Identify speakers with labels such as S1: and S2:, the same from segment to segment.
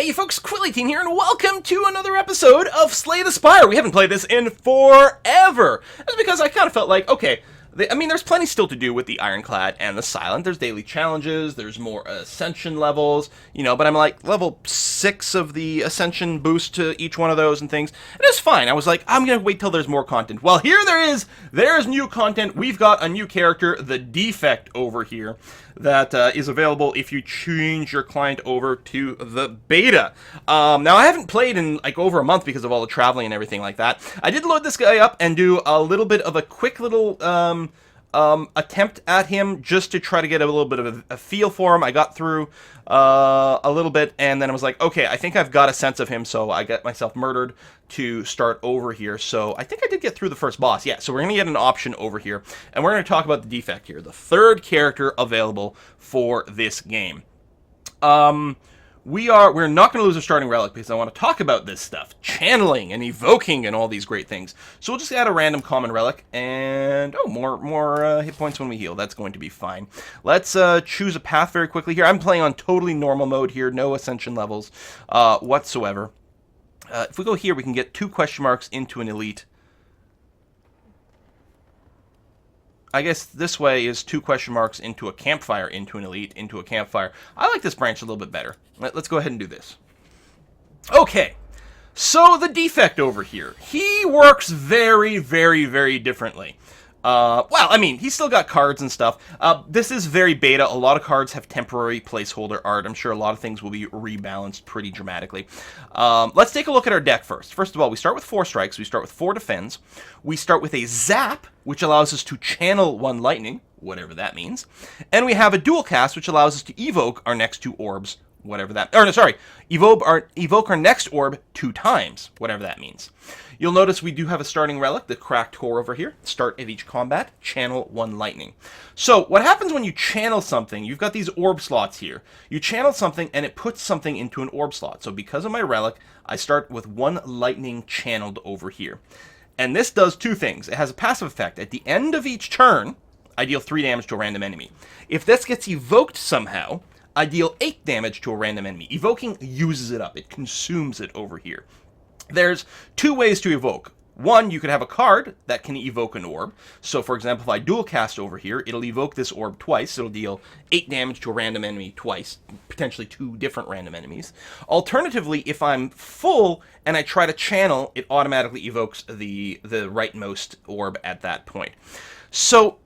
S1: Hey folks, Quillyteen here, and welcome to another episode of Slay the Spire. We haven't played this in forever. That's because I kind of felt like, okay, there's plenty still to do with the Ironclad and the Silent. There's daily challenges, there's more Ascension levels, but I'm like level 6 of the Ascension boost to each one of those and things. And it's fine. I was like, I'm going to wait till there's more content. Well, here there is. There's new content. We've got a new character, the Defect, over here that is available if you change your client over to the beta. Now, I haven't played in like over a month because of all the traveling and everything like that. I did load this guy up and do a little bit of a quick little attempt at him just to try to get a little bit of a feel for him. I got through a little bit, and then I was like, okay, I think I've got a sense of him, so I got myself murdered to start over here. So I think I did get through the first boss. Yeah, so we're going to get an option over here, and we're going to talk about the Defect here, the third character available for this game. We're not going to lose a starting relic because I want to talk about this stuff, channeling and evoking and all these great things. So we'll just add a random common relic, and more hit points when we heal. That's going to be fine. Let's choose a path very quickly here. I'm playing on totally normal mode here, no ascension levels whatsoever. If we go here, we can get 2 question marks into an elite. I guess this way is 2 question marks into a campfire, into an elite, into a campfire. I like this branch a little bit better. Let's go ahead and do this. Okay, so the Defect over here. He works very, very, very differently. He's still got cards and stuff. This is very beta. A lot of cards have temporary placeholder art. I'm sure a lot of things will be rebalanced pretty dramatically. Let's take a look at our deck first. First of all, we start with 4 strikes. We start with 4 defends. We start with a zap, which allows us to channel 1 lightning, whatever that means. And we have a dual cast, which allows us to evoke our next 2 orbs, whatever that... evoke our next orb 2 times, whatever that means. You'll notice we do have a starting relic, the Cracked Core over here. Start of each combat, channel 1 lightning. So what happens when you channel something, you've got these orb slots here. You channel something and it puts something into an orb slot. So because of my relic, I start with 1 lightning channeled over here. And this does 2 things. It has a passive effect. At the end of each turn, I deal 3 damage to a random enemy. If this gets evoked somehow, I deal 8 damage to a random enemy. Evoking uses it up. It consumes it over here. There's 2 ways to evoke. One, you could have a card that can evoke an orb. So, for example, if I dual cast over here, it'll evoke this orb twice. It'll deal 8 damage to a random enemy twice, potentially 2 different random enemies. Alternatively, if I'm full and I try to channel, it automatically evokes the rightmost orb at that point. So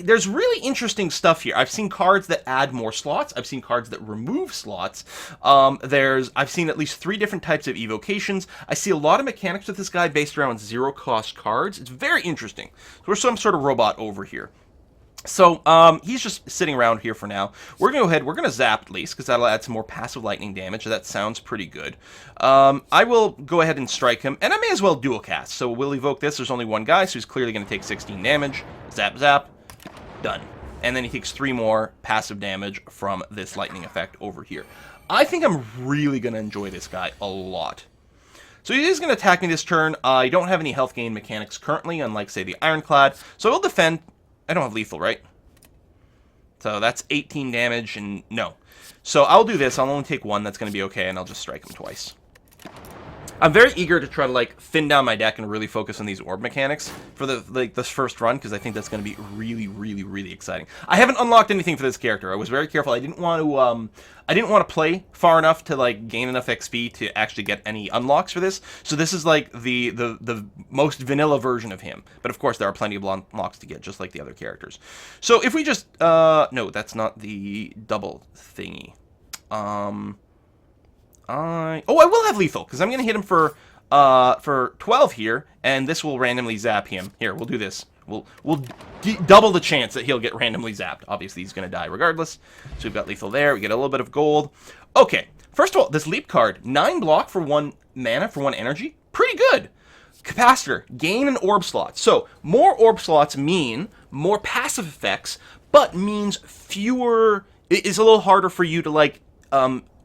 S1: there's really interesting stuff here. I've seen cards that add more slots. I've seen cards that remove slots. I've seen at least 3 different types of evocations. I see a lot of mechanics with this guy based around 0-cost cards. It's very interesting. So we're some sort of robot over here. So, he's just sitting around here for now. We're going to go ahead, we're going to zap at least, because that'll add some more passive lightning damage. That sounds pretty good. I will go ahead and strike him, and I may as well dual cast. So we'll evoke this. There's only 1 guy, so he's clearly going to take 16 damage. Zap, zap. Done. And then he takes 3 more passive damage from this lightning effect over here. I think I'm really going to enjoy this guy a lot. So he is going to attack me this turn. I don't have any health gain mechanics currently, unlike, say, the Ironclad. So I will defend. I don't have lethal, right? So that's 18 damage, and no. So I'll do this. I'll only take 1. That's going to be okay, and I'll just strike him twice. I'm very eager to try to, thin down my deck and really focus on these orb mechanics for this first run, because I think that's going to be really, really, really exciting. I haven't unlocked anything for this character. I was very careful. I didn't want to play far enough to, gain enough XP to actually get any unlocks for this. So this is, the most vanilla version of him. But, of course, there are plenty of unlocks to get, just like the other characters. So if we just... no, that's not the double thingy. I will have lethal, because I'm going to hit him for 12 here, and this will randomly zap him. Here, we'll do this. We'll double the chance that he'll get randomly zapped. Obviously, he's going to die regardless. So we've got lethal there. We get a little bit of gold. Okay, first of all, this leap card, 9 block for 1 mana, for 1 energy. Pretty good. Capacitor, gain an orb slot. So, more orb slots mean more passive effects, but means fewer... It's a little harder for you to,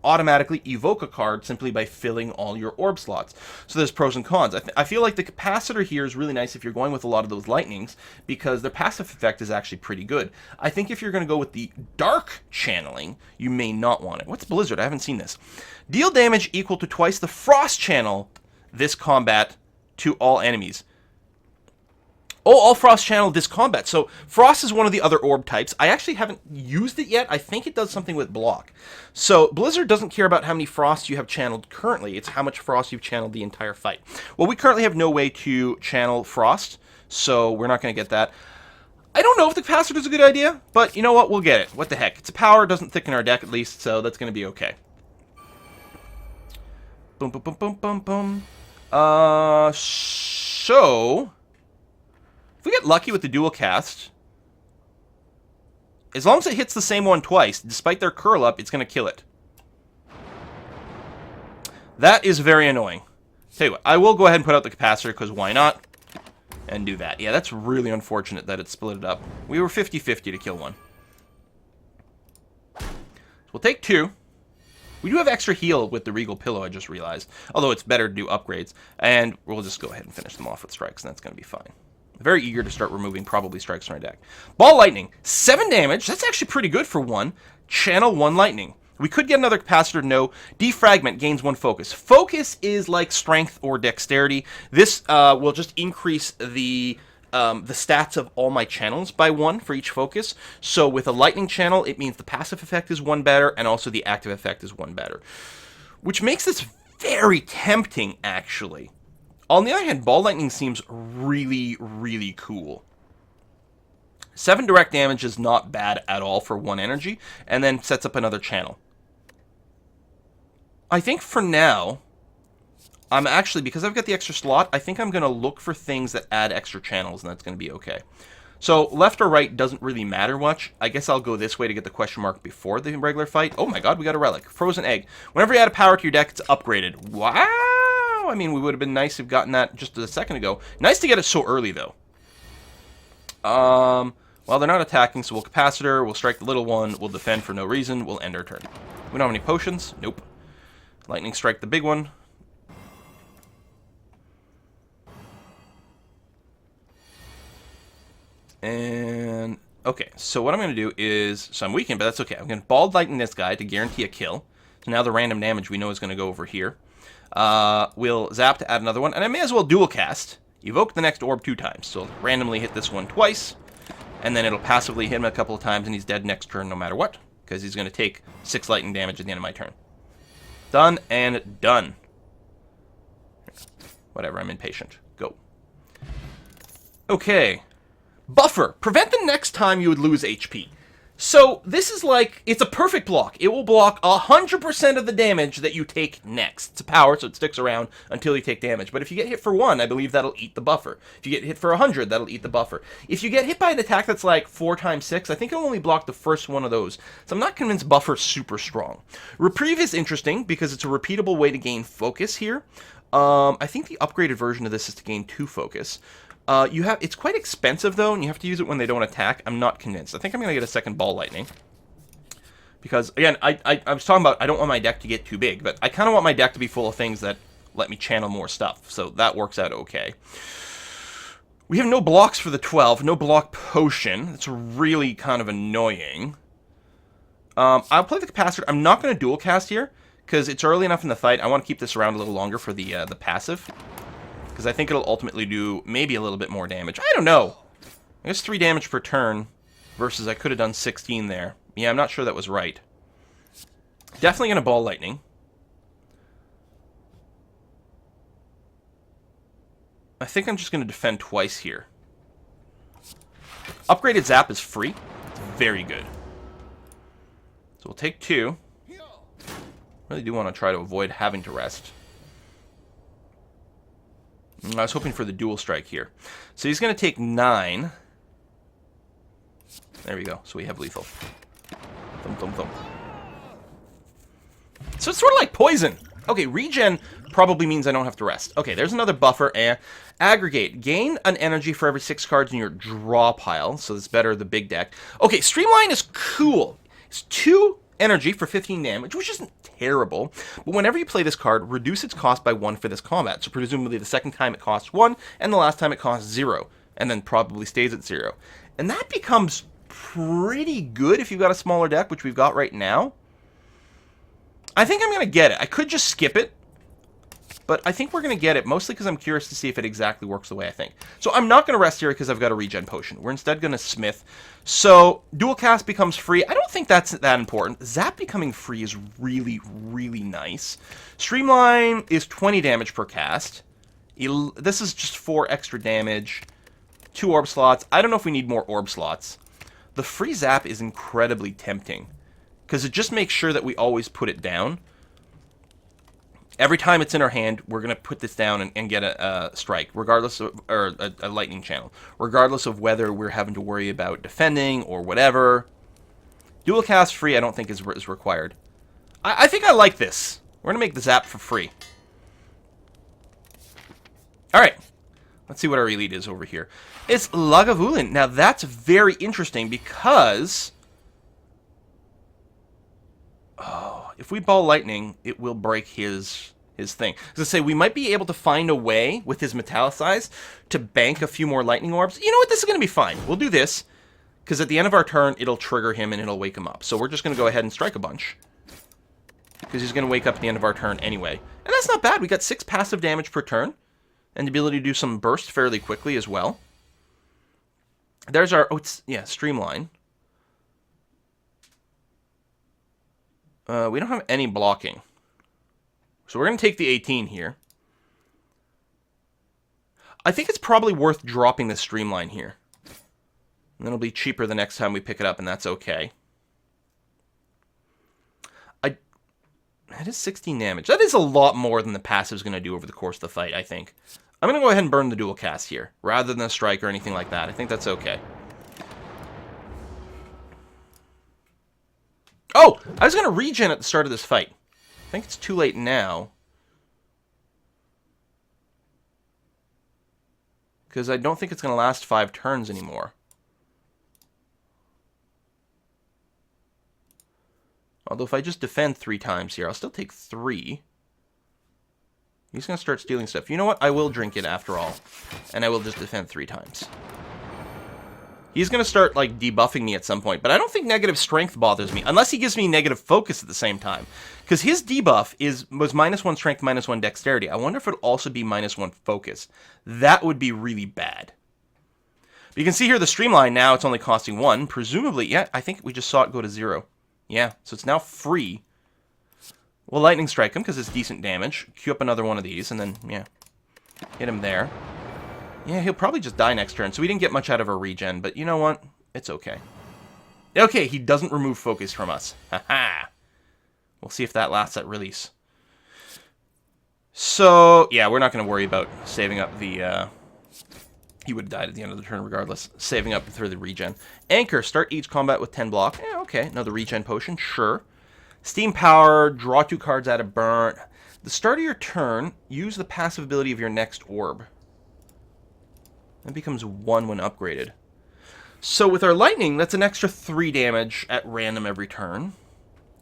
S1: automatically evoke a card simply by filling all your orb slots. So there's pros and cons. I feel like the capacitor here is really nice if you're going with a lot of those lightnings, because their passive effect is actually pretty good. I think if you're going to go with the dark channeling, you may not want it. What's Blizzard? I haven't seen this. Deal damage equal to twice the frost channel this combat to all enemies. Oh, all Frost channel this combat. So Frost is one of the other orb types. I actually haven't used it yet. I think it does something with block. So Blizzard doesn't care about how many Frosts you have channeled currently. It's how much Frost you've channeled the entire fight. Well, we currently have no way to channel Frost, so we're not going to get that. I don't know if the capacitor is a good idea, but you know what? We'll get it. What the heck? It's a power. It doesn't thicken our deck at least, so that's going to be okay. Boom, boom, boom, boom, boom, boom. So if we get lucky with the dual cast, as long as it hits the same one twice, despite their curl up, it's going to kill it. That is very annoying. Tell you what, I will go ahead and put out the capacitor, because why not? And do that. Yeah, that's really unfortunate that it split it up. We were 50-50 to kill one. So we'll take 2. We do have extra heal with the Regal Pillow, I just realized. Although it's better to do upgrades. And we'll just go ahead and finish them off with strikes, and that's going to be fine. Very eager to start removing probably strikes from our deck. Ball Lightning. 7 damage. That's actually pretty good for 1. Channel 1 Lightning. We could get another capacitor, no. Defragment gains 1 focus. Focus is like strength or dexterity. This will just increase the stats of all my channels by 1 for each focus. So with a lightning channel, it means the passive effect is 1 better, and also the active effect is 1 better. Which makes this very tempting, actually. On the other hand, Ball Lightning seems really, really cool. 7 direct damage is not bad at all for 1 energy, and then sets up another channel. I think for now, I'm actually, because I've got the extra slot, I think I'm going to look for things that add extra channels, and that's going to be okay. So left or right doesn't really matter much. I guess I'll go this way to get the question mark before the regular fight. Oh my god, we got a relic. Frozen Egg. Whenever you add a power to your deck, it's upgraded. Wow! I mean, we would have been nice to have gotten that just a second ago. Nice to get it so early, though. Well, they're not attacking, so we'll capacitor, we'll strike the little one, we'll defend for no reason, we'll end our turn. We don't have any potions? Nope. Lightning strike the big one. And, okay, so what I'm going to do is, so I'm weakened, but that's okay. I'm going to Ball Lightning this guy to guarantee a kill. So now the random damage we know is going to go over here. We'll zap to add another one, and I may as well dual cast. Evoke the next orb 2 times. So randomly hit this one twice, and then it'll passively hit him a couple of times, and he's dead next turn no matter what, because he's going to take 6 lightning damage at the end of my turn. Done and done. Whatever, I'm impatient. Go. Okay. Buffer. Prevent the next time you would lose HP. So this is like, it's a perfect block. It will block 100% of the damage that you take next. It's a power, so it sticks around until you take damage. But if you get hit for 1, I believe that'll eat the buffer. If you get hit for 100, that'll eat the buffer. If you get hit by an attack that's like 4 times 6, I think it'll only block the first one of those. So I'm not convinced buffer's super strong. Reprieve is interesting because it's a repeatable way to gain focus here. I think the upgraded version of this is to gain 2 focus. It's quite expensive, though, and you have to use it when they don't attack. I'm not convinced. I think I'm going to get a second Ball Lightning. Because, again, I was talking about I don't want my deck to get too big, but I kind of want my deck to be full of things that let me channel more stuff. So that works out okay. We have no blocks for the 12, no block potion. It's really kind of annoying. I'll play the capacitor. I'm not going to dual cast here, because it's early enough in the fight. I want to keep this around a little longer for the passive. Because I think it'll ultimately do maybe a little bit more damage. I don't know. I guess 3 damage per turn versus I could have done 16 there. Yeah, I'm not sure that was right. Definitely going to Ball Lightning. I think I'm just going to defend twice here. Upgraded Zap is free. It's very good. So we'll take 2. Really do want to try to avoid having to rest. I was hoping for the dual strike here. So he's going to take 9. There we go. So we have lethal. Thump, thump, thump. So it's sort of like poison. Okay, regen probably means I don't have to rest. Okay, there's another buffer. Aggregate. Gain an energy for every 6 cards in your draw pile. So it's better the big deck. Okay, Streamline is cool. It's 2 energy for 15 damage, which isn't terrible, but whenever you play this card, reduce its cost by 1 for this combat. So presumably the second time it costs 1, and the last time it costs 0, and then probably stays at 0. And that becomes pretty good if you've got a smaller deck, which we've got right now. I think I'm going to get it. I could just skip it, but I think we're going to get it, mostly because I'm curious to see if it exactly works the way I think. So I'm not going to rest here because I've got a regen potion. We're instead going to smith. So dual cast becomes free. I don't think that's that important. Zap becoming free is really, really nice. Streamline is 20 damage per cast. This is just 4 extra damage. 2 orb slots. I don't know if we need more orb slots. The free zap is incredibly tempting, because it just makes sure that we always put it down. Every time it's in our hand, we're going to put this down and get a strike, regardless of, or a lightning channel, regardless of whether we're having to worry about defending or whatever. Dual cast free, I don't think is required. I think I like this. We're going to make the zap for free. Alright, let's see what our elite is over here. It's Lagavulin. Now that's very interesting because... oh, if we ball lightning, it will break his thing. As I say, we might be able to find a way with his metallicize to bank a few more lightning orbs. You know what? This is going to be fine. We'll do this, because at the end of our turn, it'll trigger him and it'll wake him up. So we're just going to go ahead and strike a bunch, because he's going to wake up at the end of our turn anyway. And that's not bad. We got 6 passive damage per turn, and the ability to do some burst fairly quickly as well. There's our, oh, it's, yeah, streamline. We don't have any blocking. So we're going to take the 18 here. I think it's probably worth dropping the streamline here. And then it'll be cheaper the next time we pick it up, and that's okay. That is 16 damage. That is a lot more than the passive's going to do over the course of the fight, I think. I'm going to go ahead and burn the dual cast here, rather than a strike or anything like that. I think that's okay. Oh! I was going to regen at the start of this fight. I think it's too late now. Because I don't think it's going to last 5 turns anymore. Although if I just defend 3 times here, I'll still take 3. He's going to start stealing stuff. You know what? I will drink it after all. And I will just defend 3 times. He's going to start, like, debuffing me at some point. But I don't think negative strength bothers me. Unless he gives me negative focus at the same time. Because his debuff was -1 strength, -1 dexterity. I wonder if it'll also be -1 focus. That would be really bad. But you can see here the streamline now, it's only costing 1. Presumably, yeah, I think we just saw it go to 0. Yeah, so it's now free. We'll lightning strike him because it's decent damage. Queue up another one of these and then, yeah, hit him there. Yeah, he'll probably just die next turn, so we didn't get much out of our regen, but you know what? It's okay. Okay, he doesn't remove focus from us. Haha. We'll see if that lasts at release. So, yeah, we're not going to worry about saving up the... He would have died at the end of the turn regardless. Saving up for the regen. Anchor, start each combat with 10 block. Yeah, okay, another regen potion, sure. Steam power, draw 2 cards out of burn. The start of your turn, use the passive ability of your next orb. That becomes 1 when upgraded. So with our lightning, that's an extra 3 damage at random every turn.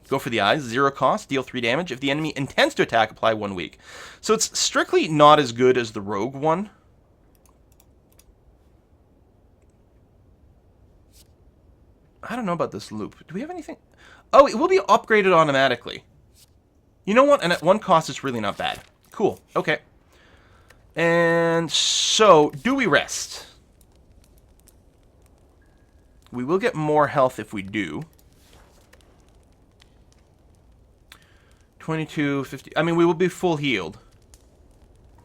S1: Go for the eyes, 0 cost, deal 3 damage. If the enemy intends to attack, apply 1 weak. So it's strictly not as good as the rogue one. I don't know about this loop. Do we have anything? Oh, it will be upgraded automatically. You know what? And at 1 cost, it's really not bad. Cool. Okay. And so, do we rest? We will get more health if we do. 22, 50. I mean, we will be full healed.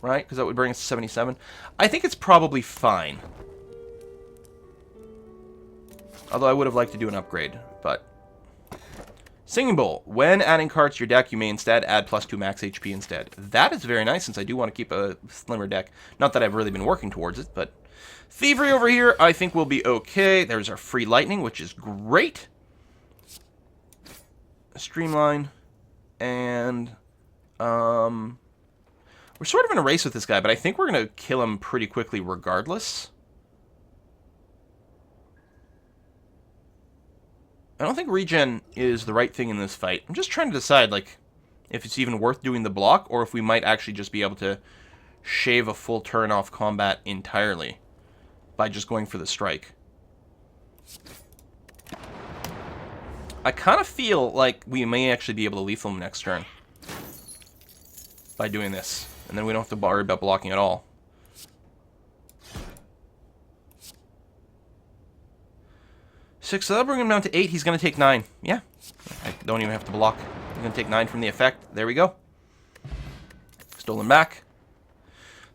S1: Right? Because that would bring us to 77. I think it's probably fine. Although I would have liked to do an upgrade, but... Singing Bowl. When adding cards to your deck, you may instead add +2 max HP instead. That is very nice, since I do want to keep a slimmer deck. Not that I've really been working towards it, but... Thievery over here, I think will be okay. There's our free lightning, which is great. Streamline. And... We're sort of in a race with this guy, but I think we're going to kill him pretty quickly regardless. I don't think regen is the right thing in this fight. I'm just trying to decide, like, if it's even worth doing the block, or if we might actually just be able to shave a full turn off combat entirely by just going for the strike. I kind of feel like we may actually be able to lethal him next turn by doing this, and then we don't have to worry about blocking at all. Six, so that'll bring him down to 8. He's going to take 9. Yeah, I don't even have to block. He's going to take 9 from the effect. There we go. Stolen back.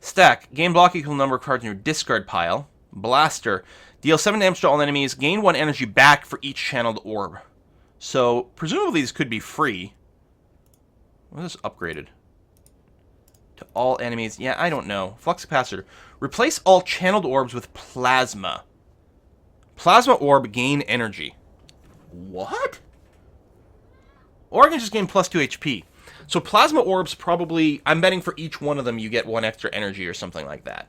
S1: Stack. Gain block equal number of cards in your discard pile. Blaster. Deal 7 damage to all enemies. Gain 1 energy back for each channeled orb. So, presumably this could be free. What is this upgraded? To all enemies. Yeah, I don't know. Flux capacitor. Replace all channeled orbs with plasma. Plasma orb gain energy. What? Or I can just gain plus 2 HP. So plasma orbs probably, I'm betting for each one of them you get 1 extra energy or something like that.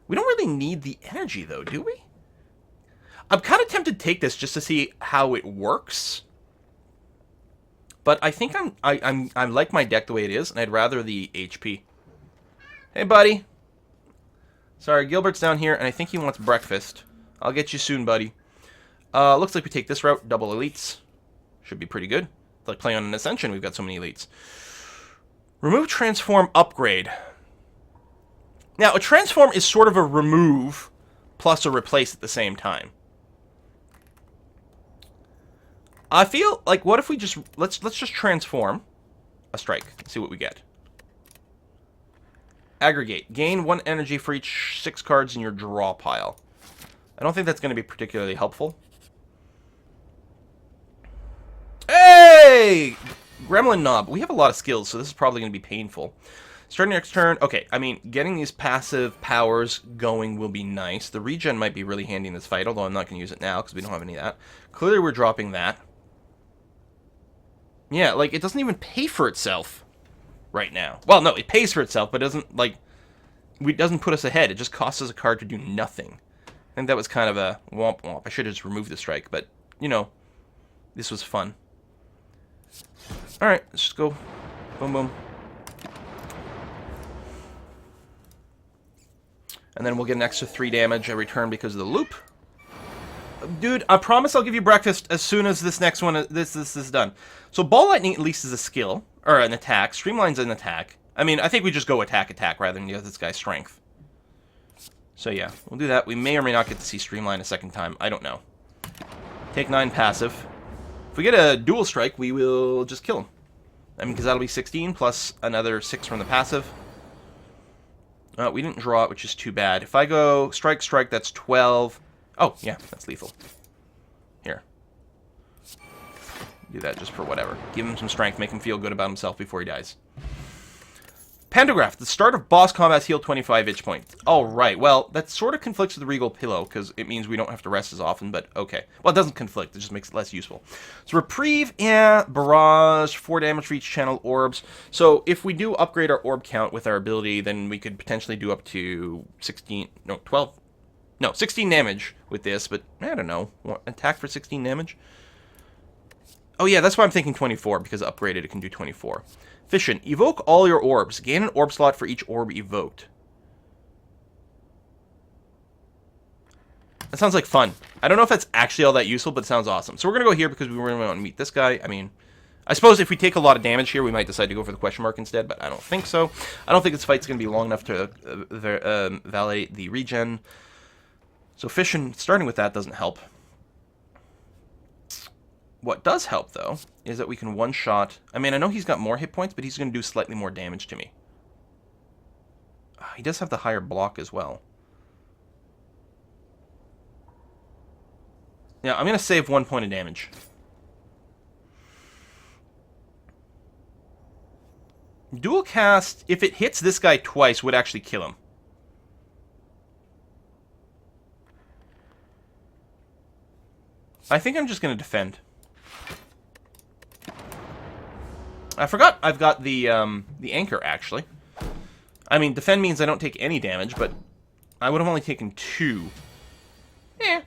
S1: We don't really need the energy though, do we? I'm kind of tempted to take this just to see how it works. But I think I like my deck the way it is, and I'd rather the HP. Hey, buddy. Sorry, Gilbert's down here, and I think he wants breakfast. I'll get you soon, buddy. Looks like we take this route. Double elites. Should be pretty good. It's like playing on an Ascension, we've got so many elites. Remove, transform, upgrade. Now, a transform is sort of a remove plus a replace at the same time. I feel like, what if we just, let's just transform a strike and see what we get. Aggregate. Gain 1 energy for each 6 cards in your draw pile. I don't think that's going to be particularly helpful. Hey! Gremlin Knob. We have a lot of skills, so this is probably going to be painful. Starting next turn. Okay, I mean, getting these passive powers going will be nice. The regen might be really handy in this fight, although I'm not going to use it now because we don't have any of that. Clearly, we're dropping that. Yeah, like, it doesn't even pay for itself right now. Well, no, it pays for itself, but it doesn't, like, it doesn't put us ahead. It just costs us a card to do nothing. I think that was kind of a womp womp. I should have just removed the strike, but, you know, this was fun. Alright, let's just go. Boom, boom. And then we'll get an extra 3 damage every turn because of the loop. Dude, I promise I'll give you breakfast as soon as this next one, this is done. So Ball Lightning at least is a skill, or an attack. Streamline's an attack. I mean, I think we just go attack rather than give this guy strength. So yeah, we'll do that. We may or may not get to see Streamline a second time. I don't know. Take 9 passive. If we get a dual strike, we will just kill him. I mean, because that'll be 16 plus another 6 from the passive. We didn't draw it, which is too bad. If I go strike, strike, that's 12. Oh, yeah, that's lethal. Here. Do that just for whatever. Give him some strength, make him feel good about himself before he dies. Pantograph. The start of boss combats heal 25 itch points. All right. Well, that sort of conflicts with the Regal Pillow, because it means we don't have to rest as often, but okay. Well, it doesn't conflict. It just makes it less useful. So Reprieve, yeah. Barrage, 4 damage for each channel orbs. So if we do upgrade our orb count with our ability, then we could potentially do up to 16, no, 12, no, 16 damage with this, but I don't know. Attack for 16 damage? Oh, yeah, that's why I'm thinking 24, because upgraded it can do 24. Fission. Evoke all your orbs. Gain an orb slot for each orb evoked. That sounds like fun. I don't know if that's actually all that useful, but it sounds awesome. So we're going to go here because we really want to meet this guy. I mean, I suppose if we take a lot of damage here, we might decide to go for the question mark instead, but I don't think so. I don't think this fight's going to be long enough to validate the regen. So Fission, starting with that doesn't help. What does help, though, is that we can one-shot... I mean, I know he's got more hit points, but he's going to do slightly more damage to me. He does have the higher block as well. Yeah, I'm going to save 1 point of damage. Dual cast, if it hits this guy twice, would actually kill him. I think I'm just going to defend. I forgot I've got the anchor, actually. I mean, defend means I don't take any damage, but I would have only taken 2. Eh.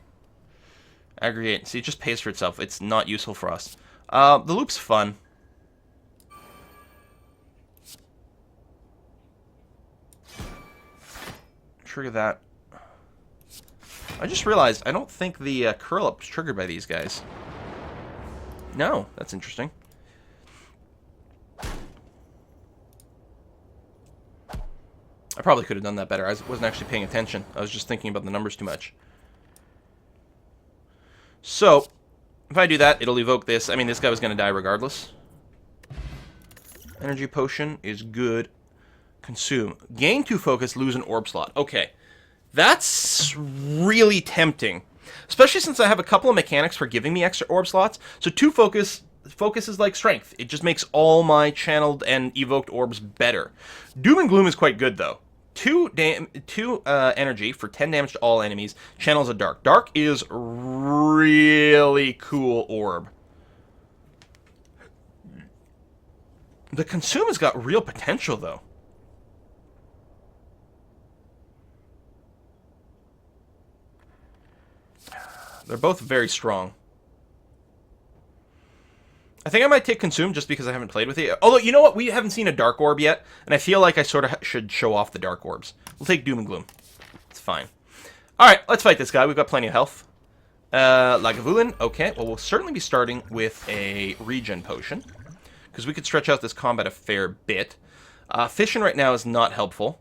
S1: Aggregate. See, it just pays for itself. It's not useful for us. The loop's fun. Trigger that. I just realized I don't think the curl up is triggered by these guys. No, that's interesting. I probably could have done that better. I wasn't actually paying attention. I was just thinking about the numbers too much. So, if I do that, it'll evoke this. I mean, this guy was going to die regardless. Energy potion is good. Consume. Gain 2 focus, lose an orb slot. Okay. That's really tempting. Especially since I have a couple of mechanics for giving me extra orb slots. So 2 focus is like strength. It just makes all my channeled and evoked orbs better. Doom and Gloom is quite good, though. 2 energy for 10 damage to all enemies. Channels a Dark. Dark is really cool orb. The Consume has got real potential, though. They're both very strong. I think I might take Consume just because I haven't played with it. Although, you know what? We haven't seen a Dark Orb yet, and I feel like I sort of should show off the Dark Orbs. We'll take Doom and Gloom. It's fine. Alright, let's fight this guy. We've got plenty of health. Lagavulin. Okay, well, we'll certainly be starting with a regen potion, because we could stretch out this combat a fair bit. Fission right now is not helpful.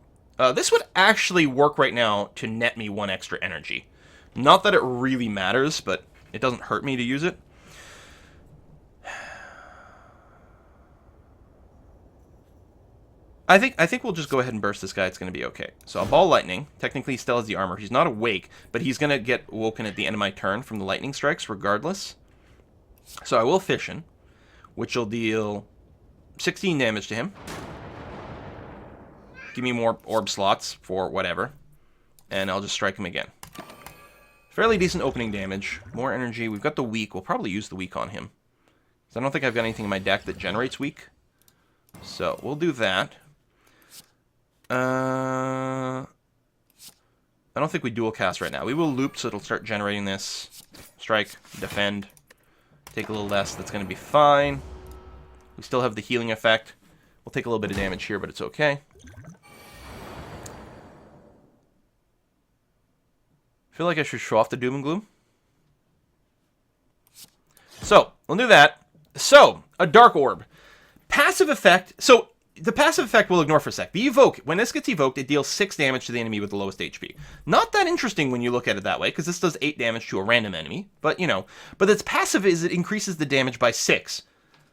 S1: This would actually work right now to net me 1 extra energy. Not that it really matters, but it doesn't hurt me to use it. I think we'll just go ahead and burst this guy. It's going to be okay. So I'll Ball Lightning. Technically, he still has the armor. He's not awake, but he's going to get woken at the end of my turn from the lightning strikes regardless. So I will Fission, which will deal 16 damage to him. Give me more orb slots for whatever. And I'll just strike him again. Fairly decent opening damage. More energy. We've got the weak. We'll probably use the weak on him. So I don't think I've got anything in my deck that generates weak. So we'll do that. I don't think we dual cast right now. We will loop, so it'll start generating this. Strike, defend. Take a little less. That's going to be fine. We still have the healing effect. We'll take a little bit of damage here, but it's okay. I feel like I should show off the Doom and Gloom. So, we'll do that. So, a Dark Orb. Passive effect. So, the passive effect we'll ignore for a sec. The Evoke, when this gets evoked, it deals 6 damage to the enemy with the lowest HP. Not that interesting when you look at it that way, because this does 8 damage to a random enemy. But, you know. But its passive is it increases the damage by 6.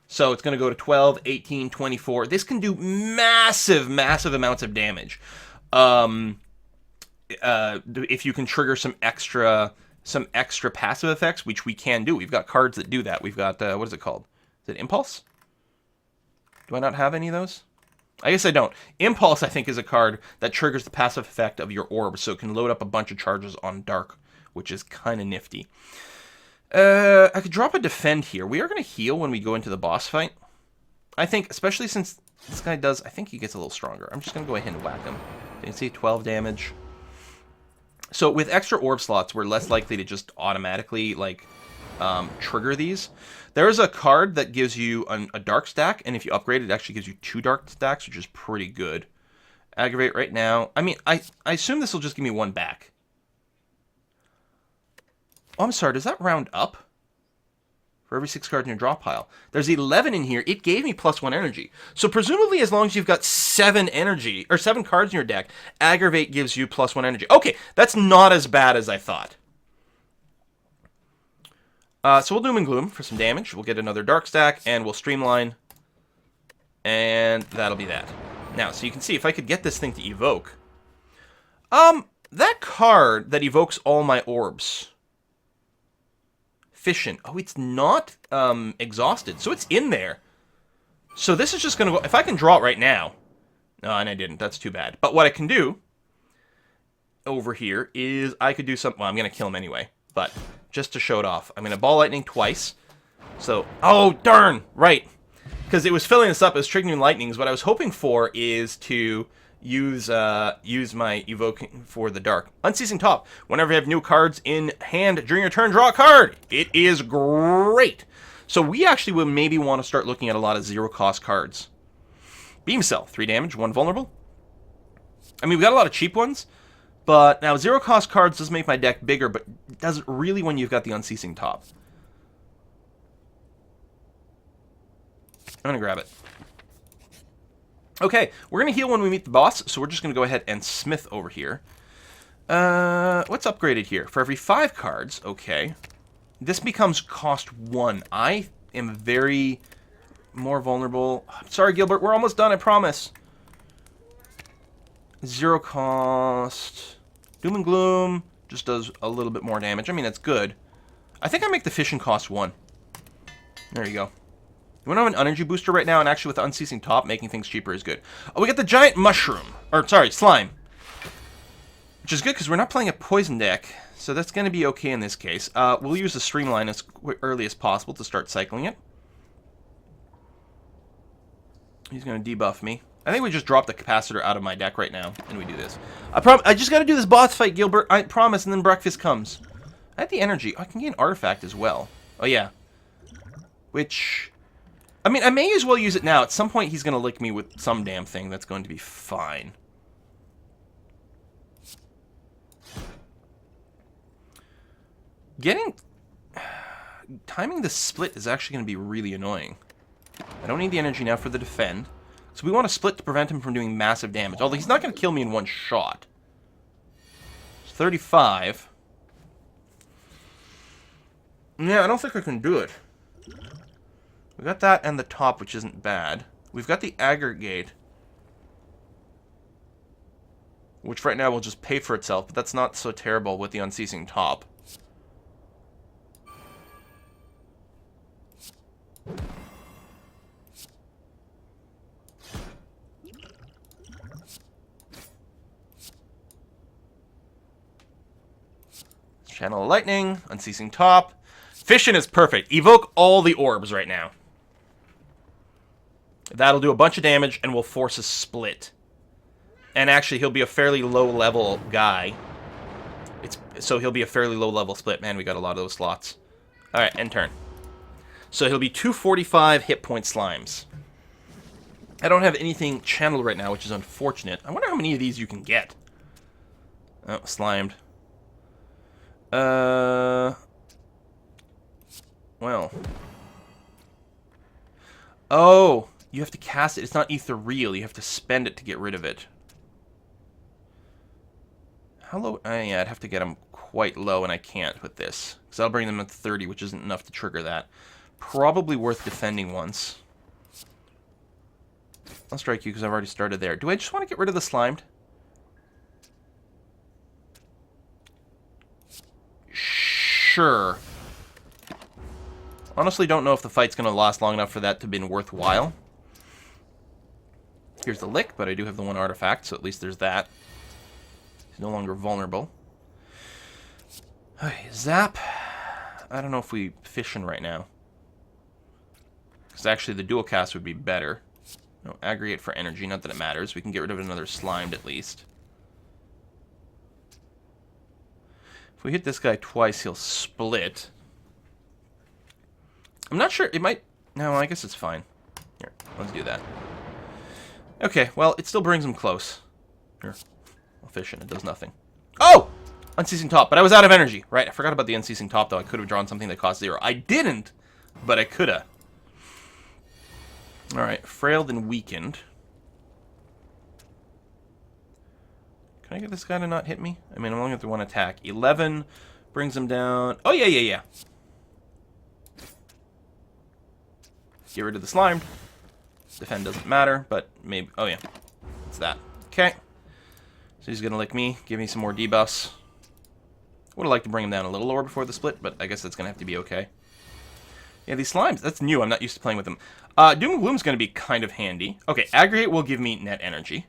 S1: So, it's going to go to 12, 18, 24. This can do massive, massive amounts of damage. If you can trigger some extra passive effects, which we can do. We've got cards that do that. We've got, what is it called? Is it Impulse? Do I not have any of those? I guess I don't. Impulse, I think, is a card that triggers the passive effect of your orb, so it can load up a bunch of charges on Dark, which is kind of nifty. I could drop a Defend here. We are going to heal when we go into the boss fight. I think, especially since this guy does, I think he gets a little stronger. I'm just going to go ahead and whack him. You can see 12 damage. So with extra orb slots, we're less likely to just automatically, like, trigger these. There is a card that gives you a dark stack, and if you upgrade it, it actually gives you 2 dark stacks, which is pretty good. Aggravate right now. I mean, I assume this will just give me 1 back. Oh, I'm sorry, does that round up? For every 6 cards in your draw pile. There's 11 in here. It gave me +1 energy. So presumably, as long as you've got 7 energy, or 7 cards in your deck, Aggravate gives you +1 energy. Okay, that's not as bad as I thought. So we'll Doom and Gloom for some damage. We'll get another Dark Stack, and we'll Streamline. And that'll be that. Now, so you can see, if I could get this thing to evoke. That card that evokes all my orbs. Fission. Oh, it's not exhausted, so it's in there. So this is just going to go... If I can draw it right now... No, and I didn't. That's too bad. But what I can do over here is I could do something... Well, I'm going to kill him anyway, but just to show it off. I'm going to Ball Lightning twice. So... Oh, darn! Right. Because it was filling this up as triggering lightnings. What I was hoping for is to use my evoking for the dark. Unceasing Top. Whenever you have new cards in hand during your turn, draw a card. It is great. So we actually will maybe want to start looking at a lot of 0-cost cards. Beam Cell, 3 damage, 1 vulnerable. I mean, we got a lot of cheap ones, but now 0-cost cards does make my deck bigger, but does it really when you've got the Unceasing Top? I'm going to grab it. Okay, we're going to heal when we meet the boss, so we're just going to go ahead and smith over here. What's upgraded here? For every 5 cards, okay. This becomes cost 1. I am very more vulnerable. Sorry, Gilbert, we're almost done, I promise. 0 cost. Doom and Gloom just does a little bit more damage. I mean, that's good. I think I make the Fission cost 1. There you go. We don't have an energy booster right now, and actually with the Unceasing Top, making things cheaper is good. Oh, we got the Giant Mushroom. Or, sorry, Slime. Which is good, because we're not playing a poison deck, so that's going to be okay in this case. We'll use the Streamline as early as possible to start cycling it. He's going to debuff me. I think we just drop the Capacitor out of my deck right now, and we do this. I just got to do this boss fight, Gilbert. I promise, and then breakfast comes. I have the energy. I can get an artifact as well. Oh, yeah. Which... I mean, I may as well use it now. At some point, he's going to lick me with some damn thing that's going to be fine. Timing the split is actually going to be really annoying. I don't need the energy now for the defend. So we want to split to prevent him from doing massive damage. Although he's not going to kill me in one shot. It's 35. Yeah, I don't think I can do it. We got that and the top, which isn't bad. We've got the aggregate, which right now will just pay for itself, but that's not so terrible with the Unceasing Top. Channel of Lightning, Unceasing Top. Fission is perfect. Evoke all the orbs right now. That'll do a bunch of damage, and will force a split. And actually, he'll be a fairly low-level guy. So he'll be a fairly low-level split. Man, we got a lot of those slots. Alright, end turn. So he'll be 245 hit point slimes. I don't have anything channeled right now, which is unfortunate. I wonder how many of these you can get. Oh, slimed. Well. Oh, you have to cast it. It's not ethereal. You have to spend it to get rid of it. How low? Yeah, I'd have to get them quite low, and I can't with this. Because I'll bring them at 30, which isn't enough to trigger that. Probably worth defending once. I'll strike you because I've already started there. Do I just want to get rid of the slimed? Sure. Honestly, don't know if the fight's going to last long enough for that to have been worthwhile. Here's the lick, but I do have the 1 artifact, so at least there's that. He's no longer vulnerable. Okay, zap. I don't know if we fission right now. Because actually the dual cast would be better. No, aggregate for energy, not that it matters. We can get rid of another slimed at least. If we hit this guy twice, he'll split. I'm not sure. It might... No, I guess it's fine. Here, let's do that. Okay, well, it still brings him close. Here, I'll fish in. It does nothing. Oh! Unceasing Top, but I was out of energy. Right, I forgot about the Unceasing Top, though. I could have drawn something that cost 0. I didn't, but I could have. Alright, frailed and weakened. Can I get this guy to not hit me? I mean, I'm only going to 1 attack. 11 brings him down. Oh, yeah. Get rid of the slime. Defend doesn't matter, but maybe... Oh, yeah. It's that. Okay. So he's going to lick me, give me some more debuffs. Would have liked to bring him down a little lower before the split, but I guess that's going to have to be okay. Yeah, these slimes, that's new. I'm not used to playing with them. Doom and Gloom's going to be kind of handy. Okay, aggregate will give me net energy.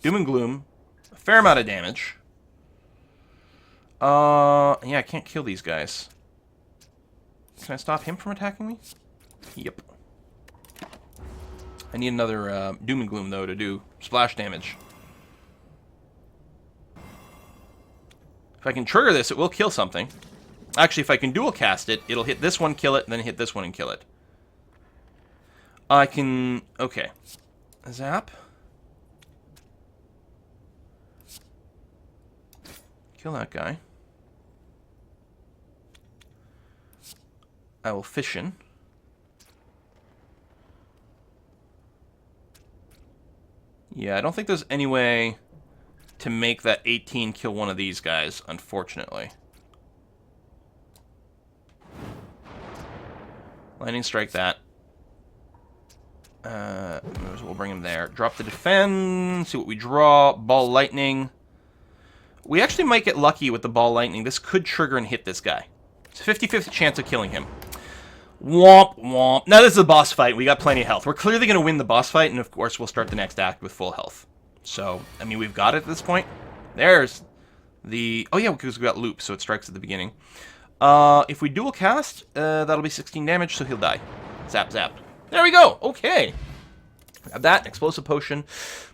S1: Doom and Gloom, a fair amount of damage. Yeah, I can't kill these guys. Can I stop him from attacking me? Yep. I need another Doom and Gloom, though, to do splash damage. If I can trigger this, it will kill something. Actually, if I can dual cast it, it'll hit this one, kill it, and then hit this one and kill it. I can... Okay. Zap. Kill that guy. I will fission. Yeah, I don't think there's any way to make that 18 kill one of these guys, unfortunately. Lightning strike that. We'll bring him there. Drop the defend. See what we draw. Ball lightning. We actually might get lucky with the ball lightning. This could trigger and hit this guy. It's a 50-50 chance of killing him. Womp, womp. Now this is a boss fight. We got plenty of health. We're clearly going to win the boss fight, and of course we'll start the next act with full health. So, I mean, we've got it at this point. There's the... Oh, yeah, because we got loop, so it strikes at the beginning. If we dual cast, that'll be 16 damage, so he'll die. Zap, zap. There we go. Okay. Grab that. Explosive potion.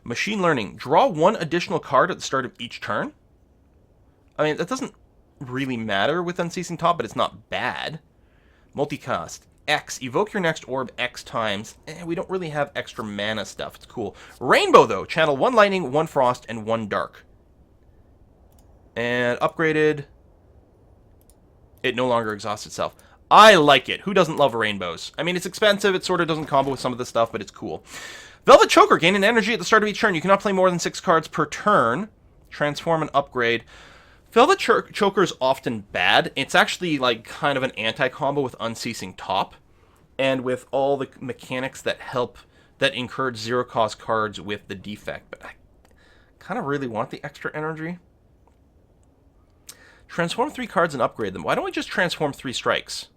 S1: Machine learning. Draw one additional card at the start of each turn. I mean, that doesn't really matter with Unceasing Top, but it's not bad. Multicast. X. Evoke your next orb X times. We don't really have extra mana stuff. It's cool. Rainbow, though. Channel 1 lightning, 1 frost, and 1 dark. And upgraded. It no longer exhausts itself. I like it. Who doesn't love rainbows? I mean, it's expensive. It sort of doesn't combo with some of the stuff, but it's cool. Velvet Choker. Gain an energy at the start of each turn. You cannot play more than 6 cards per turn. Transform and upgrade. Velvet Choker is often bad. It's actually like kind of an anti-combo with Unceasing Top, and with all the mechanics that help, that encourage zero-cost cards with the Defect. But I kind of really want the extra energy. Transform 3 cards and upgrade them. Why don't we just transform 3 strikes?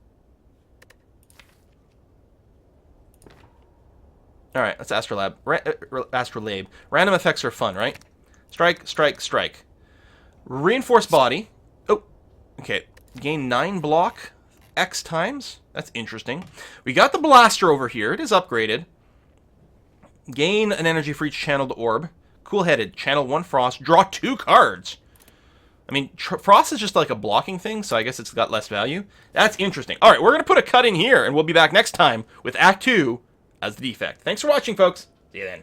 S1: Alright, that's Astrolabe. Random effects are fun, right? Strike, strike, strike. Reinforced body. Oh, okay. Gain 9 block X times. That's interesting. We got the blaster over here. It is upgraded. Gain an energy for each channeled orb. Cool-headed. Channel 1 frost. Draw 2 cards. I mean, frost is just like a blocking thing, so I guess it's got less value. That's interesting. All right, we're going to put a cut in here, and we'll be back next time with Act 2 as the Defect. Thanks for watching, folks. See you then.